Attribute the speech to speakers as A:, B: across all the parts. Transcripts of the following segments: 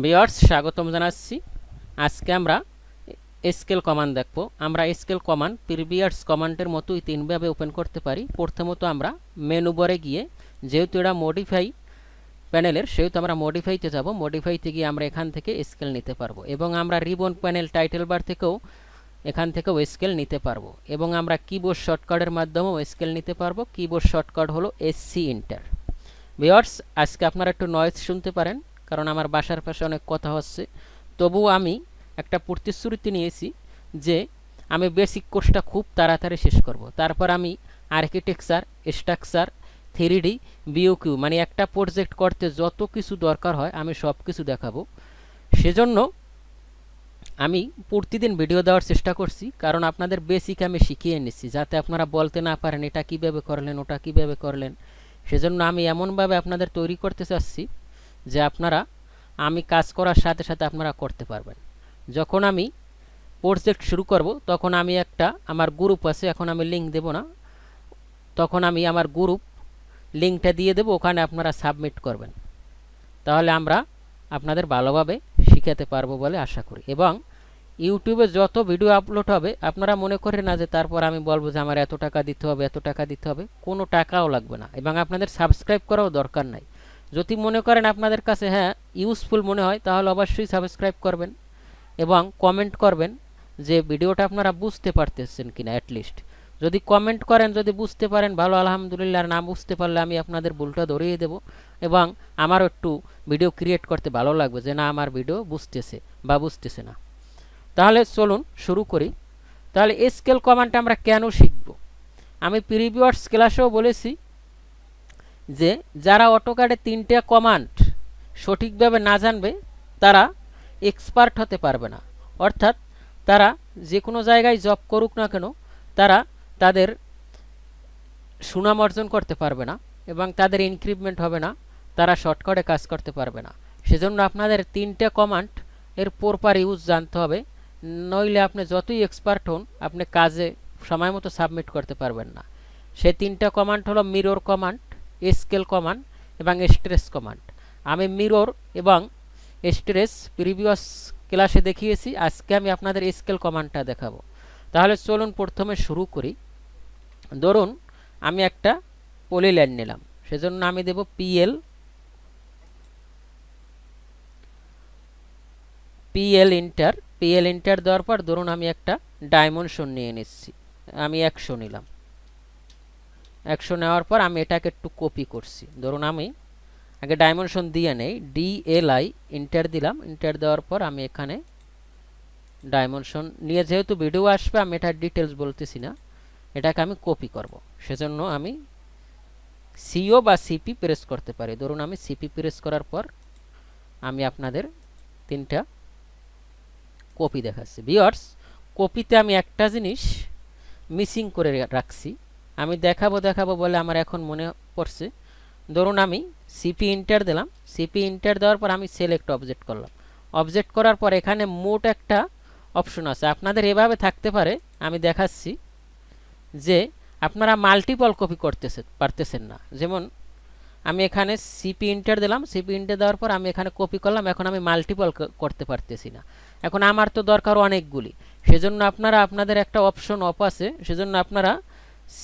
A: Viewers স্বাগতম জানাচ্ছি। আজকে আমরা স্কেল কমান্ড দেখব। আমরা স্কেল কমান্ড প্রিভিয়াস কমান্ডের মতোই তিনভাবে ওপেন করতে পারি। প্রথমত আমরা মেনু বারে গিয়ে, যেহেতু এটা মডিফাই প্যানেলের, সেহেতু আমরা মডিফাইতে যাব। মডিফাইতে গিয়ে আমরা এখান থেকে স্কেল নিতে পারবো এবং আমরা রিবন প্যানেল টাইটেল বার থেকেও এখান থেকেও স্কেল নিতে পারবো এবং আমরা কিবোর্ড শর্টকাটের মাধ্যমেও স্কেল নিতে পারবো। কিবোর্ড শর্টকাট হলো এসসি এন্টার। ভিউয়ার্স আজকে আপনারা একটু নয়েজ শুনতে পারেন, কারণ আমার বাসার পাশে অনেক কথা হচ্ছে। তবুও আমি একটা প্রতিশ্রুতি নিয়েছি যে আমি বেসিক কোর্সটা খুব তাড়াতাড়ি শেষ করব। তারপর আমি আর্কিটেকচার, স্ট্রাকচার, 3D, বিওকিউ মানে একটা প্রজেক্ট করতে যত কিছু দরকার হয় আমি সব কিছু দেখাবো। সেজন্য আমি প্রতিদিন ভিডিও দেওয়ার চেষ্টা করছি, কারণ আপনাদের বেসিক আমি শিখিয়ে নিচ্ছি, যাতে আপনারা বলতে না পারেন এটা কীভাবে করলেন, ওটা কীভাবে করলেন। সেজন্য আমি এমনভাবে আপনাদের তৈরি করতে চাচ্ছি যে আপনারা আমি কাজ করার সাথে সাথে আপনারা করতে পারবেন। যখন আমি প্রজেক্ট শুরু করব তখন আমি একটা আমার গ্রুপ আছে, এখন আমি লিঙ্ক দেব না, তখন আমি আমার গ্রুপ লিঙ্কটা দিয়ে দেব, ওখানে আপনারা সাবমিট করবেন। তাহলে আমরা আপনাদের ভালোভাবে শিখাতে পারবো বলে আশা করি। এবং ইউটিউবে যত ভিডিও আপলোড হবে আপনারা মনে করেন না যে তারপর আমি বলবো যে আমার এত টাকা দিতে হবে, এত টাকা দিতে হবে। কোনো টাকাও লাগবে না এবং আপনাদের সাবস্ক্রাইব করাও দরকার নাই। যদি মনে করেন আপনাদের কাছে হ্যাঁ ইউজফুল মনে হয়, তাহলে অবশ্যই সাবস্ক্রাইব করবেন এবং কমেন্ট করবেন যে ভিডিওটা আপনারা বুঝতে পারতেছেন কিনা। অ্যাটলিস্ট যদি কমেন্ট করেন, যদি বুঝতে পারেন ভালো, আলহামদুলিল্লাহ। আর না বুঝতে পারলে আমি আপনাদের ভুলটা ধরিয়ে দেব এবং আমারও একটু ভিডিও ক্রিয়েট করতে ভালো লাগবে যে না আমার ভিডিও বুঝতেছে বা বুঝতেছে না। তাহলে চলুন শুরু করি। তাহলে স্কেল কমান্ডটা আমরা কেন শিখব? আমি প্রিভিয়াস ক্লাসেও বলেছি যে যারা অটোক্যাডে 3টে কমান্ড সঠিকভাবে না জানবে তারা এক্সপার্ট হতে পারবে না। অর্থাৎ তারা যে কোনো জায়গায় জব করুক না কেন তারা তাদের সুনাম অর্জন করতে পারবে না এবং তাদের ইনক্রিমেন্ট হবে না, তারা শর্টকাটে কাজ করতে পারবে না। সেজন্য আপনাদের 3টে কমান্ড এর প্রপার ইউজ জানতে হবে, নইলে আপনি যতই এক্সপার্ট হন আপনি কাজে সময় মতো সাবমিট করতে পারবেন না। সেই 3টে কমান্ড হলো মিরর কমান্ড, স্কেল কমান্ড এবং স্ট্রেস কমান্ড। আমি মিরর এবং স্ট্রেস প্রিভিয়াস ক্লাসে দেখিয়েছি, আজকে আমি আপনাদের স্কেল কমান্ডটা দেখাবো। তাহলে চলুন প্রথমে শুরু করি। ধরুন আমি একটা পলিলাইন নিলাম, সেজন্য আমি দেব পিএল ইন্টার। পিএল ইন্টার দেওয়ার পর ধরুন আমি একটা ডাইমেনশন নিয়ে নিচ্ছি, আমি 100 নিলাম। 100 নেওয়ার পর আমি এটাকে একটু কপি করছি। ধরুন আমি আগে ডাইমেনশন দিয়ে নেই, ডিএলআই ইন্টার দিলাম। ইন্টার দেওয়ার পর আমি এখানে ডাইমেনশন নিয়ে, যেহেতু ভিডিও আসবে আমি এটা ডিটেলস বলতেছি না, এটাকে আমি কপি করব। সেজন্য আমি সিও বা সিপি প্রেস করতে পারি। ধরুন আমি সিপি প্রেস করার পর আমি আপনাদের 3টা কপি দেখাচ্ছি। ভিউয়ার্স কপিতে আমি একটা জিনিস মিসিং করে রাখছি, আমি দেখাবো বলে আমার এখন মনে পড়ছে। ধরুন আমি সিপি ইন্টার দিলাম। সিপি ইন্টার দেওয়ার পর আমি সিলেক্ট অবজেক্ট করলাম। অবজেক্ট করার পর এখানে মোট একটা অপশন আছে, আপনাদের এভাবে থাকতে পারে, আমি দেখাচ্ছি যে আপনারা মাল্টিপল কপি পারতেছেন না। যেমন আমি এখানে সিপি ইন্টার দিলাম, সিপি ইন্টার দেওয়ার পর আমি এখানে কপি করলাম, এখন আমি মাল্টিপল করতে পারতেছি না। এখন আমার তো দরকার অনেকগুলি, সেজন্য আপনারা আপনাদের একটা অপশন অফ আছে, সেজন্য আপনারা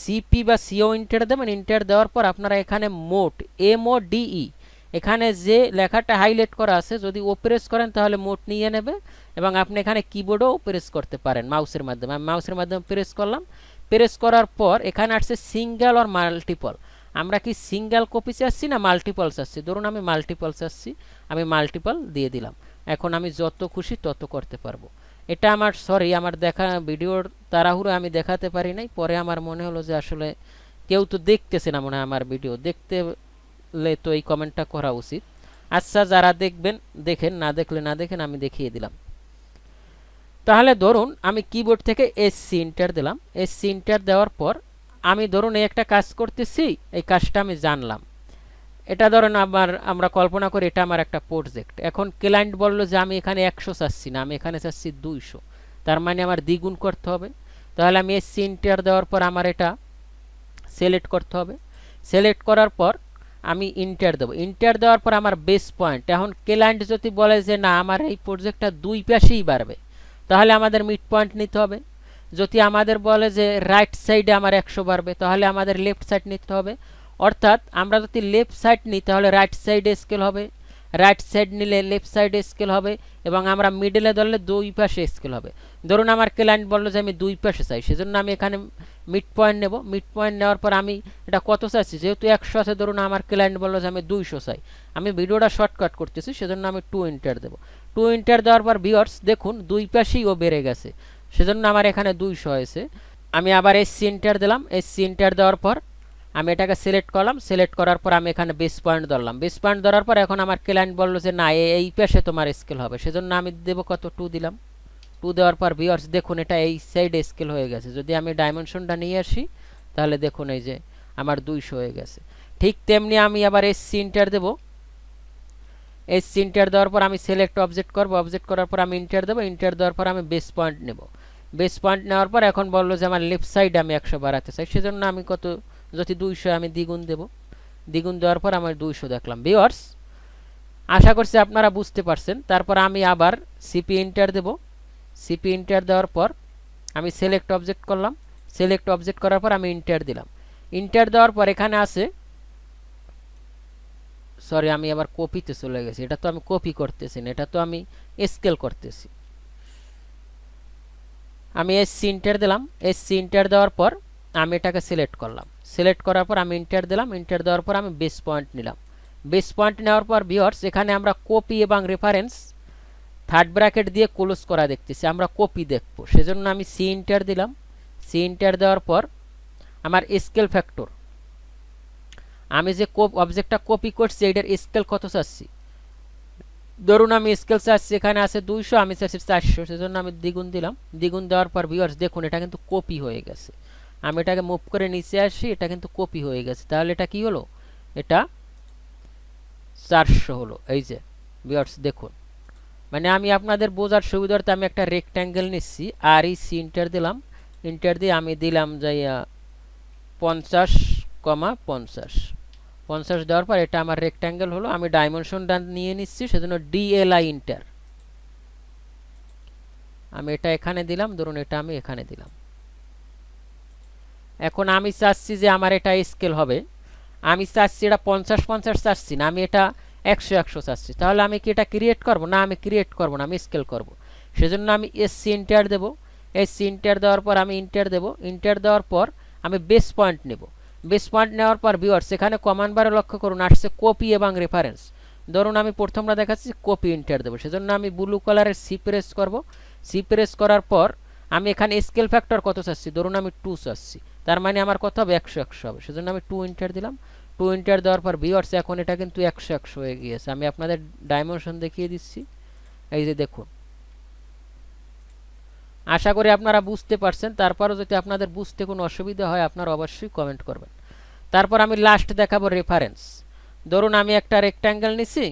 A: সিপি বা সিও ইন্টার দেবেন। ইন্টার দেওয়ার পর আপনারা এখানে মোট MODE এখানে যে লেখাটা হাইলাইট করা আছে যদি ও প্রেস করেন তাহলে মোট নিয়ে নেবে এবং আপনি এখানে কিবোর্ডও প্রেস করতে পারেন মাউসের মাধ্যমে। আমি মাউসের মাধ্যমে প্রেস করলাম। প্রেস করার পর এখানে আসছে সিঙ্গেল আর মাল্টিপল। আমরা কি সিঙ্গেল কপি চাচ্ছি না মাল্টিপল চাচ্ছি? ধরুন আমি মাল্টিপল চাচ্ছি, আমি মাল্টিপল দিয়ে দিলাম। এখন আমি যত খুশি তত করতে পারবো। এটা আমার আমার দেখা ভিডিওর তাড়াহুড়ো আমি দেখাতে পারি নাই। পরে আমার মনে হলো যে আসলে কেউ তো দেখতেছে না মনে হয় আমার ভিডিও, দেখতেলে তো এই কমেন্টটা করা উচিত। আচ্ছা যারা দেখবেন দেখেন, না দেখলে না দেখেন, আমি দেখিয়ে দিলাম। তাহলে ধরুন আমি কিবোর্ড থেকে এসসি ইন্টার দিলাম। এসসি ইন্টার দেওয়ার পর আমি ধরুন এই একটা কাজ করতেছি, এই কাজটা আমি জানলাম। এটা ধরুন আমরা কল্পনা করি এটা আমার একটা প্রজেক্ট। এখন ক্লায়েন্ট বললো যে আমি এখানে 100 চাচ্ছি না, আমি এখানে চাচ্ছি 200, তার মানে আমার দ্বিগুণ করতে হবে। তাহলে আমি এসসি ইন্টার দেওয়ার পর আমার এটা সিলেক্ট করতে হবে। সিলেক্ট করার পর আমি ইন্টার দেব। ইন্টার দেওয়ার পর আমার বেস পয়েন্ট, এখন ক্লায়েন্ট যদি বলে যে না আমার এই প্রজেক্টটা দুই পাশেই বাড়বে, তাহলে আমাদের মিড পয়েন্ট নিতে হবে। যদি আমাদের বলে যে রাইট সাইডে আমার 100 বাড়বে, তাহলে আমাদের লেফট সাইড নিতে হবে। অর্থাৎ আমরা যদি লেফট সাইড নিই তাহলে রাইট সাইডে স্কেল হবে, রাইট সাইড নিলে লেফট সাইডে স্কেল হবে, এবং আমরা মিডলে ধরলে দুই পাশে স্কেল হবে। ধরুন আমার ক্লায়েন্ট বললো যে আমি দুই পাশে চাই, সেজন্য আমি এখানে মিড পয়েন্ট নেব। মিড পয়েন্ট নেওয়ার পর আমি এটা কত চাইছি, যেহেতু 100 আছে, ধরুন আমার ক্লায়েন্ট বললো যে আমি 200 চাই। আমি ভিডিওটা শর্টকাট করতেছি, সেজন্য আমি 2 এন্টার দেবো। 2 এন্টার দেওয়ার পর ভিউয়ার্স দেখুন দুই পাশেই ও বেড়ে গেছে, সেজন্য আমার এখানে 200 হয়েছে। আমি আবার এসসি এন্টার দিলাম। এসসি এন্টার দেওয়ার পর আমি এটাকে সিলেক্ট করলাম। সিলেক্ট করার পর আমি এখানে বেস পয়েন্ট ধরলাম। বেস পয়েন্ট ধরার পর এখন আমার ক্লায়েন্ট বললো যে না এই পাশে তোমার স্কেল হবে, সেজন্য আমি দেবো কত, 2 দিলাম। 2 দেওয়ার পর ভিউয়ার্স দেখুন এটা এই সাইডে স্কেল হয়ে গেছে। যদি আমি ডাইমেনশনটা নিয়ে আসি তাহলে দেখুন এই যে আমার 200 হয়ে গেছে। ঠিক তেমনি আমি আবার এসসি এন্টার দেবো। এসসি এন্টার দেওয়ার পর আমি সিলেক্ট অবজেক্ট করব। অবজেক্ট করার পর আমি এন্টার দেবো। এন্টার দেওয়ার পর আমি বেস পয়েন্ট নেব। বেস পয়েন্ট নেওয়ার পর এখন বললো যে আমার লেফট সাইডে আমি 100 বাড়াতে চাই, সেজন্য আমি কত, যদি 200 আমি দ্বিগুণ দেব। দ্বিগুণ দেওয়ার পর আমার 200 দেখলাম। ভিউয়ার্স আশা করছি আপনারা বুঝতে পারছেন। তারপর আমি আবার সিপি এন্টার দেব। সিপি এন্টার দেওয়ার পর আমি সিলেক্ট অবজেক্ট করলাম। সিলেক্ট অবজেক্ট করার পর আমি এন্টার দিলাম। এন্টার দেওয়ার পর এখানে আছে, সরি আমি আবার কপিতে চলে গেছি। এটা তো আমি কপি করতেছি না, এটা তো আমি স্কেল করতেছি। আমি এসসি এন্টার দিলাম। এসসি এন্টার দেওয়ার পর আমি এটাকে সিলেক্ট করলাম। সিলেক্ট করার পর আমি এন্টার দিলাম। এন্টার দেওয়ার পর আমি বেস পয়েন্ট নিলাম। বেস পয়েন্ট নেওয়ার পর ভিউয়ার্স এখানে আমরা কপি এবং রেফারেন্স থার্ড ব্র্যাকেট দিয়ে ক্লোজ করা দেখতেছি, আমরা কপি দেখব, সেজন্য আমি সি এন্টার দিলাম। সি এন্টার দেওয়ার পর আমার স্কেল ফ্যাক্টর, আমি যে অবজেক্টটা কপি করছি এটার স্কেল কত চাচ্ছি, ধরুন আমি স্কেল চাচ্ছি এখানে আছে 200, আমি চাচ্ছি 400, সেজন্য আমি দ্বিগুণ দিলাম। দ্বিগুণ দেওয়ার পর ভিউয়ার্স দেখুন এটা কিন্তু কপি হয়ে গেছে। আমি এটাকে মুভ করে নিচে আসি, এটা কিন্তু কপি হয়ে গেছে। তাহলে এটা কি হলো, এটা 400 হলো। এই যে ভিউয়ার্স দেখুন, মানে আমি আপনাদের বোঝার সুবিধার্থে আমি একটা রেক্ট্যাঙ্গেল নিচ্ছি, আর এই সি এন্টার দিলাম। এন্টার দিয়ে আমি দিলাম যাইয়া 50,50 50 দেওয়ার পর এটা আমার রেক্ট্যাঙ্গেল হলো। আমি ডাইমেনশনটা নিয়ে নিচ্ছি, সেজন্য ডিএলআই এন্টার। আমি এটা এখানে দিলাম, ধরুন এটা আমি এখানে দিলাম। এখন আমি চাচ্ছি যে আমার এটা স্কেল হবে, আমি চাচ্ছি এটা 50-50 চাচ্ছি না, আমি এটা 100-100 চাচ্ছি। তাহলে আমি কি এটা ক্রিয়েট করব না, আমি ক্রিয়েট করব না, আমি স্কেল করব। সেজন্য আমি এসসি এন্টার দেব। এসসি এন্টার দেওয়ার পর আমি এন্টার দেব। এন্টার দেওয়ার পর আমি বেস পয়েন্ট নেব। বেস পয়েন্ট নেওয়ার পর ভিউয়ার্স এখানে কমান্ড বারে লক্ষ্য করুন আসছে কপি এবং রেফারেন্স। ধরুন আমি প্রথমটা দেখাচ্ছি কপি এন্টার দেবো, সেজন্য আমি ব্লু কালারের সি প্রেস করব। সি প্রেস করার পর আমি এখানে স্কেল ফ্যাক্টর কত চাচ্ছি, ধরুন আমি 2 চাচ্ছি, তার মানে আমার কত হবে, 100-100 হবে, সেজন্য আমি 2 এন্টার দিলাম। 2 এন্টার দেওয়ার পর ভিউয়ার্স এখন এটা কিন্তু 100-100 হয়ে গিয়েছে। আমি আপনাদের ডাইমেনশন দেখিয়ে দিচ্ছি, এই যে দেখুন। আশা করি আপনারা বুঝতে পারছেন। তারপরও যদি আপনাদের বুঝতে কোনো অসুবিধা হয় আপনারা অবশ্যই কমেন্ট করবেন। তারপর আমি লাস্ট দেখাবো রেফারেন্স। ধরুন আমি একটা রেক্ট্যাঙ্গেল নিছি,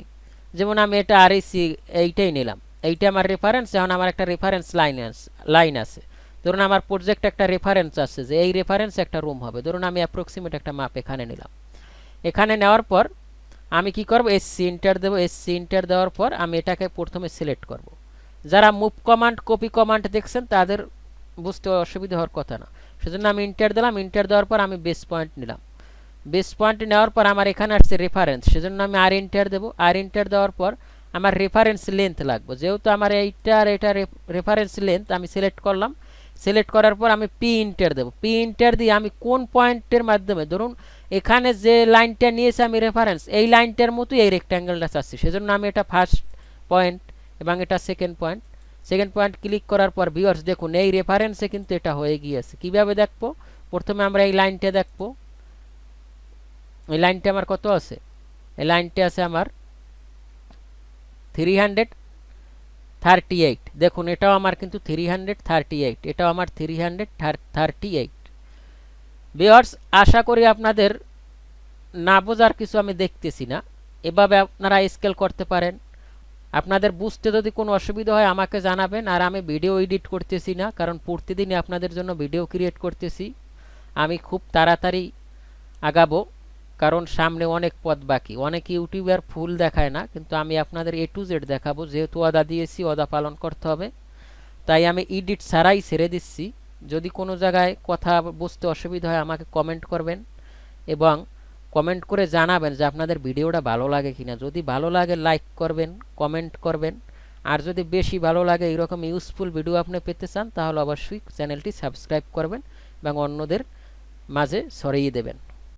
A: যেমন আমি এটা আরইসি এইটাই নিলাম, এইটা আমার রেফারেন্স। এখন আমার একটা রেফারেন্স লাইন আছে, ধরুন আমার প্রজেক্ট একটা রেফারেন্স আছে যে এই রেফারেন্স একটা রুম হবে। ধরুন আমি অ্যাপ্রক্সিমেট একটা মাপ এখানে নিলাম। এখানে নেওয়ার পর আমি কি করব, এসসি এন্টার দেবো। এসসি এন্টার দেওয়ার পর আমি এটাকে প্রথমে সিলেক্ট করব। যারা মুভ কমান্ড কপি কমান্ড দেখছেন তাদের বুঝতে অসুবিধা হওয়ার কথা না, সেজন্য আমি এন্টার দিলাম। এন্টার দেওয়ার পর আমি বেস পয়েন্ট নিলাম। বেস পয়েন্ট নেওয়ার পর আমার এখানে আসছে রেফারেন্স, সেজন্য আমি আর এন্টার দেবো। আর এন্টার দেওয়ার পর আমার রেফারেন্স লেন্থ লাগবে, যেহেতু আমার এইটার এটা রেফারেন্স লেন্থ আমি সিলেক্ট করলাম। সিলেক্ট করার পর আমি পি এন্টার দেবো। পি এন্টার দিয়ে আমি কোন পয়েন্টের মাধ্যমে, ধরুন এখানে যে লাইনটা নিয়েছে আমি রেফারেন্স, এই লাইনটার মতোই এই রেক্ট্যাঙ্গেলটা চাচ্ছি, সেজন্য আমি এটা ফার্স্ট পয়েন্ট এবং এটা second point. Second point click করার পর ভিউয়ার্স দেখুন এই রেফারেন্সে কিন্তু এটা হয়ে গিয়েছে। কিভাবে দেখবো, প্রথমে আমরা এই লাইনটা দেখবো। এই লাইনটা আমার কত আছে, এই লাইনটা আছে আমার 338। দেখুন এটাও আমার কিন্তু 338, এটাও আমার 338। ভিউয়ার্স আশা করি আপনাদের না বোঝার কিছু আমি দেখতেছি না, এভাবে আপনারা স্কেল করতে পারেন। আপনাদের বুঝতে যদি কোনো অসুবিধা হয় আমাকে জানাবেন। আর আমি ভিডিও এডিট করতেছি না, কারণ প্রতিদিনই আপনাদের জন্য ভিডিও ক্রিয়েট করতেছি। আমি খুব তাড়াতাড়ি আগাবো, কারণ সামনে অনেক পথ বাকি। অনেক ইউটিউবার ফুল দেখায় না, কিন্তু আমি আপনাদের A to Z দেখাবো। যেহেতু ওয়াদা দিয়েছি ওয়াদা পালন করতে হবে, তাই আমি এডিট ছাড়াই ছেড়ে দিচ্ছি। যদি কোনো জায়গায় কথা বুঝতে অসুবিধা হয় আমাকে কমেন্ট করবেন এবং কমেন্ট করে জানাবেন যে আপনাদের ভিডিওটা ভালো লাগে কিনা। যদি ভালো লাগে লাইক করবেন, কমেন্ট করবেন, আর যদি বেশি ভালো লাগে এরকম ইউজফুল ভিডিও আপনি পেতে চান তাহলে অবশ্যই চ্যানেলটি সাবস্ক্রাইব করবেন এবং অন্যদের মাঝে ছড়িয়ে দেবেন।